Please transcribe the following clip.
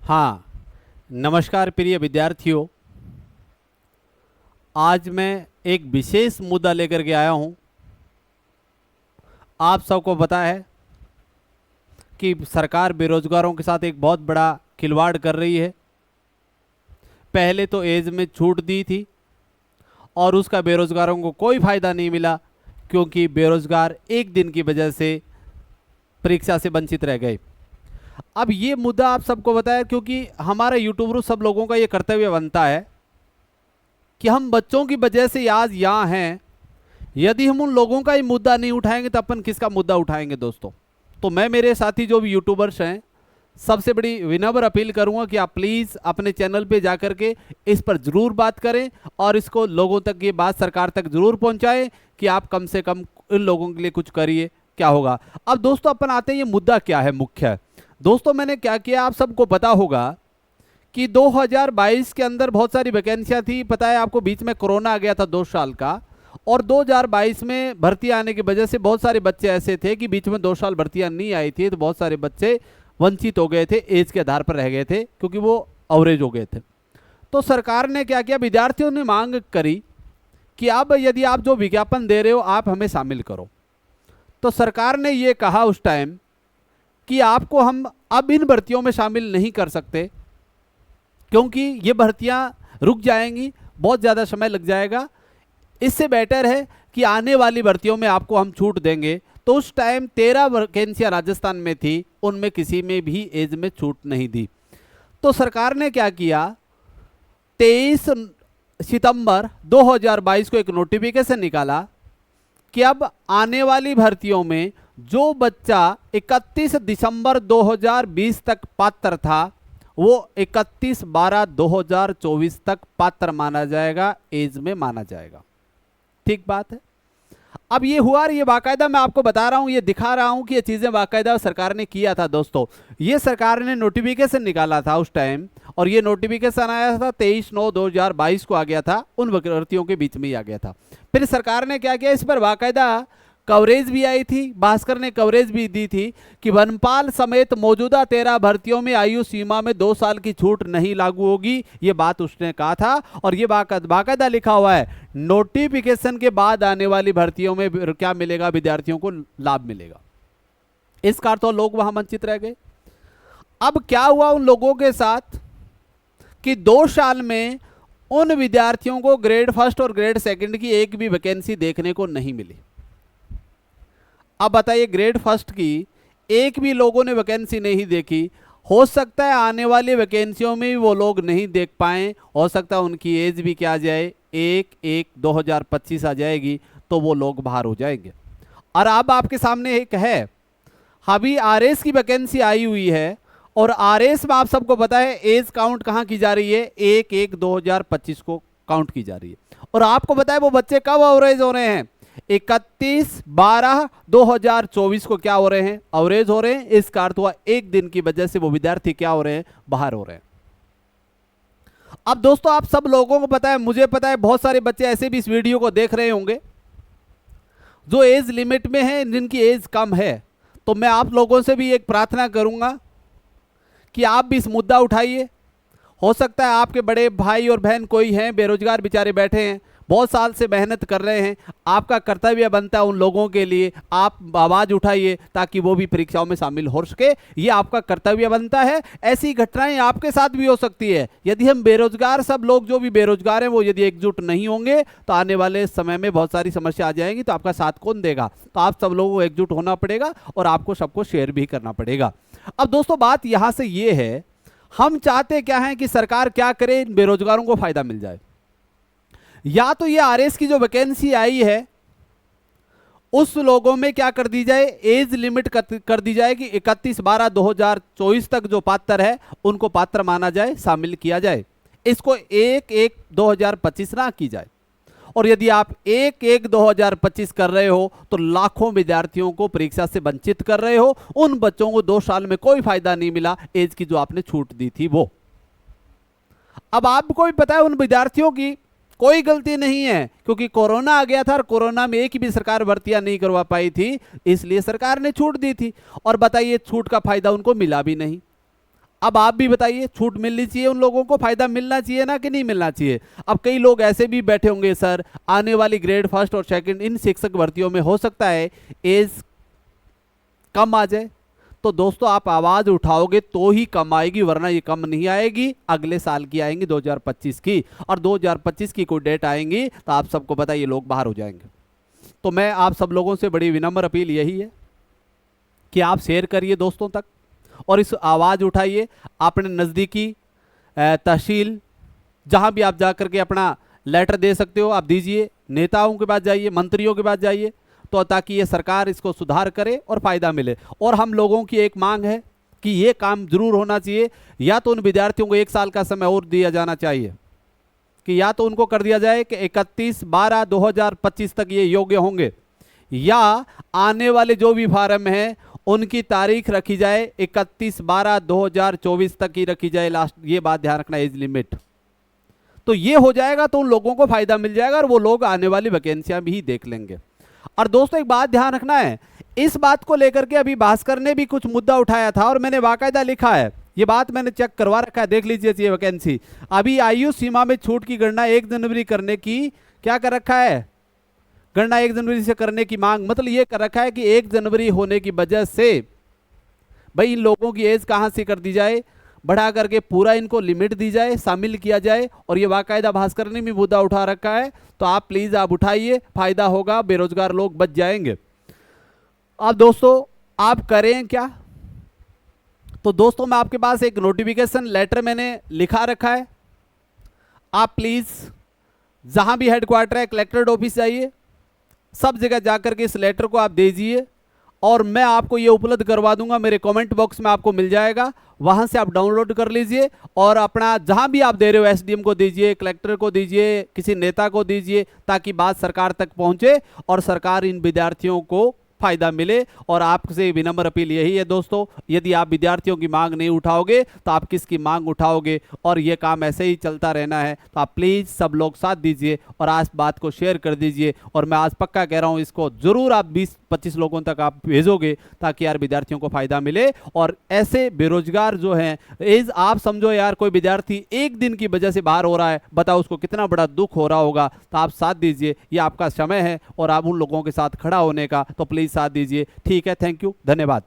हाँ, नमस्कार प्रिय विद्यार्थियों। आज मैं एक विशेष मुद्दा लेकर के आया हूँ। आप सबको पता है कि सरकार बेरोजगारों के साथ एक बहुत बड़ा खिलवाड़ कर रही है। पहले तो एज में छूट दी थी और उसका बेरोजगारों को कोई फ़ायदा नहीं मिला, क्योंकि बेरोजगार एक दिन की वजह से परीक्षा से वंचित रह गए। अब ये मुद्दा आप सबको बताया, क्योंकि हमारा यूट्यूबर सब लोगों का ये कर्तव्य बनता है कि हम बच्चों की वजह से आज यहाँ हैं। यदि हम उन लोगों का ही मुद्दा नहीं उठाएंगे तो अपन किसका मुद्दा उठाएंगे दोस्तों। तो मैं मेरे साथी जो भी यूट्यूबर्स हैं, सबसे बड़ी विनम्र अपील करूंगा कि आप प्लीज़ अपने चैनल पे जाकर के इस पर ज़रूर बात करें और इसको लोगों तक, ये बात सरकार तक ज़रूर पहुंचाएं कि आप कम से कम इन लोगों के लिए कुछ करिए। क्या होगा। अब दोस्तों अपन आते हैं, ये मुद्दा क्या है मुख्य। दोस्तों मैंने क्या किया, आप सबको पता होगा कि 2022 के अंदर बहुत सारी वैकेंसियां थी। पता है आपको, बीच में कोरोना आ गया था 2 साल का, और 2022 में भर्ती आने की वजह से बहुत सारे बच्चे ऐसे थे कि बीच में 2 साल भर्तियां नहीं आई थी, तो बहुत सारे बच्चे वंचित हो गए थे, एज के आधार पर रह गए थे, क्योंकि वो अवरेज हो गए थे। तो सरकार ने क्या किया, विद्यार्थियों ने मांग करी कि अब यदि आप जो विज्ञापन दे रहे हो आप हमें शामिल करो। तो सरकार ने ये कहा उस टाइम कि आपको हम अब इन भर्तियों में शामिल नहीं कर सकते, क्योंकि ये भर्तियां रुक जाएंगी, बहुत ज़्यादा समय लग जाएगा। इससे बेटर है कि आने वाली भर्तियों में आपको हम छूट देंगे। तो उस टाइम 13 वैकेंसियां राजस्थान में थी, उनमें किसी में भी एज में छूट नहीं दी। तो सरकार ने क्या किया, 23 सितंबर 2022 को एक नोटिफिकेशन निकाला कि अब आने वाली भर्तियों में जो बच्चा 31 दिसंबर 2020 तक पात्र था, वो 31/12/2024 तक पात्र माना जाएगा, एज में माना जाएगा। ठीक बात है। अब ये हुआ, ये बाकायदा मैं आपको बता रहा हूं, ये दिखा रहा हूं कि ये चीजें बाकायदा सरकार ने किया था। दोस्तों ये सरकार ने नोटिफिकेशन निकाला था उस टाइम, और ये नोटिफिकेशन आया था 23/9/2022 को आ गया था, उन भर्तियों के बीच में ही आ गया था। फिर सरकार ने क्या किया, इस पर बाकायदा कवरेज भी आई थी, भास्कर ने कवरेज भी दी थी कि वनपाल समेत मौजूदा 13 भर्तियों में आयु सीमा में 2 साल की छूट नहीं लागू होगी। ये बात उसने कहा था, और ये बाकायदा लिखा हुआ है, नोटिफिकेशन के बाद आने वाली भर्तियों में क्या मिलेगा, विद्यार्थियों को लाभ मिलेगा। इस कार तो लोग वहां वंचित रह गए। अब क्या हुआ उन लोगों के साथ कि 2 साल में उन विद्यार्थियों को ग्रेड फर्स्ट और ग्रेड सेकंड की एक भी वैकेंसी देखने को नहीं मिली। अब बताइए, ग्रेड फर्स्ट की एक भी लोगों ने वैकेंसी नहीं देखी। हो सकता है आने वाली वैकेंसियों में भी वो लोग नहीं देख पाए, हो सकता है उनकी एज भी क्या आ जाए, 1/1/2025 आ जाएगी, तो वो लोग बाहर हो जाएंगे। और अब आपके सामने एक है, अभी आरएस की वैकेंसी आई हुई है, और आरएस में आप सबको पता है एज काउंट कहाँ की जा रही है, 1/1/2025 को काउंट की जा रही है। और आपको पता है वो बच्चे कब अवरेज हो रहे हैं, 31/12/2024 को क्या हो रहे हैं, अवरेज हो रहे हैं। इसका अर्थ हुआ एक दिन की वजह से वो विद्यार्थी क्या हो रहे हैं, बाहर हो रहे हैं। अब दोस्तों आप सब लोगों को पता है, मुझे पता है, बहुत सारे बच्चे ऐसे भी इस वीडियो को देख रहे होंगे जो एज लिमिट में है, जिनकी एज कम है। तो मैं आप लोगों से भी एक प्रार्थना करूंगा कि आप भी इस मुद्दा उठाइए। हो सकता है आपके बड़े भाई और बहन कोई हैं बेरोजगार बेचारे बैठे हैं, बहुत साल से मेहनत कर रहे हैं, आपका कर्तव्य बनता है उन लोगों के लिए आप आवाज़ उठाइए ताकि वो भी परीक्षाओं में शामिल हो सके। ये आपका कर्तव्य बनता है। ऐसी घटनाएं आपके साथ भी हो सकती है। यदि हम बेरोजगार, सब लोग जो भी बेरोजगार हैं, वो यदि एकजुट नहीं होंगे तो आने वाले समय में बहुत सारी समस्या आ जाएंगी, तो आपका साथ कौन देगा। तो आप सब लोगों को एकजुट होना पड़ेगा और आपको सबको शेयर भी करना पड़ेगा। अब दोस्तों बात यहां से ये है, हम चाहते क्या हैं कि सरकार क्या करे, इन बेरोजगारों को फायदा मिल जाए। या तो ये आरएस की जो वैकेंसी आई है उस लोगों में क्या कर दी जाए, एज लिमिट कर दी जाए कि 31/12/2024 तक जो पात्र है उनको पात्र माना जाए, शामिल किया जाए। इसको 1/1/2025 ना की जाए। और यदि आप 1/1/2025 कर रहे हो तो लाखों विद्यार्थियों को परीक्षा से वंचित कर रहे हो। उन बच्चों को 2 साल में कोई फायदा नहीं मिला, एज की जो आपने छूट दी थी वो। अब आपको भी पता है उन विद्यार्थियों की कोई गलती नहीं है, क्योंकि कोरोना आ गया था और कोरोना में एक भी सरकार भर्तियां नहीं करवा पाई थी, इसलिए सरकार ने छूट दी थी। और बताइए छूट का फायदा उनको मिला भी नहीं। अब आप भी बताइए, छूट मिलनी चाहिए उन लोगों को, फायदा मिलना चाहिए ना कि नहीं मिलना चाहिए। अब कई लोग ऐसे भी बैठे होंगे, सर आने वाली ग्रेड फर्स्ट और सेकंड इन शिक्षक भर्तियों में हो सकता है एज कम आ जाए। तो दोस्तों आप आवाज उठाओगे तो ही कम आएगी, वरना ये कम नहीं आएगी। अगले साल की आएंगी 2025 की, और 2025 की कोई डेट आएंगी तो आप सबको पता ये लोग बाहर हो जाएंगे। तो मैं आप सब लोगों से बड़ी विनम्र अपील यही है कि आप शेयर करिए दोस्तों तक और इस आवाज उठाइए। अपने नज़दीकी तहसील जहां भी आप जाकर के अपना लेटर दे सकते हो आप दीजिए, नेताओं के पास जाइए, मंत्रियों के पास जाइए, तो ताकि ये सरकार इसको सुधार करे और फायदा मिले। और हम लोगों की एक मांग है कि ये काम जरूर होना चाहिए, या तो उन विद्यार्थियों को 1 साल का समय और दिया जाना चाहिए, कि या तो उनको कर दिया जाए कि 31/12/2025 तक ये योग्य होंगे, या आने वाले जो भी फार्म हैं उनकी तारीख रखी जाए 31/12/2024 तक ही रखी जाए लास्ट। ये बात ध्यान रखना, एज लिमिट। तो ये हो जाएगा तो उन लोगों को फायदा मिल जाएगा और वो लोग आने वाली वैकेंसियां भी देख लेंगे। और दोस्तों एक बात ध्यान रखना है, इस बात को लेकर के अभी भास्कर ने भी कुछ मुद्दा उठाया था और मैंने बाकायदा लिखा है, ये बात मैंने चेक करवा रखा है, देख लीजिए ये वैकेंसी। अभी आयु सीमा में छूट की गणना 1 जनवरी करने की क्या कर रखा है, गणना 1 जनवरी से करने की मांग। मतलब ये कर रखा है कि 1 जनवरी होने की वजह से भाई इन लोगों की एज कहां से कर दी जाए, बढ़ा करके पूरा इनको लिमिट दी जाए, शामिल किया जाए। और ये बाकायदा भास्कर ने भी मुद्दा उठा रखा है, तो आप प्लीज आप उठाइए, फायदा होगा, बेरोजगार लोग बच जाएंगे। अब दोस्तों आप करें क्या, तो दोस्तों मैं आपके पास एक नोटिफिकेशन लेटर मैंने लिखा रखा है। आप प्लीज जहां भी हेडक्वार्टर है, कलेक्ट्रेट ऑफिस जाइए, सब जगह जाकर के इस लेटर को आप दीजिए और मैं आपको ये उपलब्ध करवा दूंगा, मेरे कमेंट बॉक्स में आपको मिल जाएगा, वहां से आप डाउनलोड कर लीजिए और अपना जहां भी आप दे रहे हो एसडीएम को दीजिए, कलेक्टर को दीजिए, किसी नेता को दीजिए, ताकि बात सरकार तक पहुंचे और सरकार इन विद्यार्थियों को फायदा मिले। और आपसे विनम्र अपील यही है दोस्तों, यदि आप विद्यार्थियों की मांग नहीं उठाओगे तो आप किसकी मांग उठाओगे, और ये काम ऐसे ही चलता रहना है। तो आप प्लीज सब लोग साथ दीजिए और आज बात को शेयर कर दीजिए। और मैं आज पक्का कह रहा हूं इसको जरूर आप 20-25 लोगों तक आप भेजोगे, ताकि यार विद्यार्थियों को फायदा मिले। और ऐसे बेरोजगार जो हैं, एज आप समझो यार कोई विद्यार्थी एक दिन की वजह से बाहर हो रहा है, बताओ उसको कितना बड़ा दुख हो रहा होगा। तो आप साथ दीजिए, ये आपका समय है और आप उन लोगों के साथ खड़ा होने का, तो प्लीज साथ दीजिए। ठीक है, थैंक यू, धन्यवाद।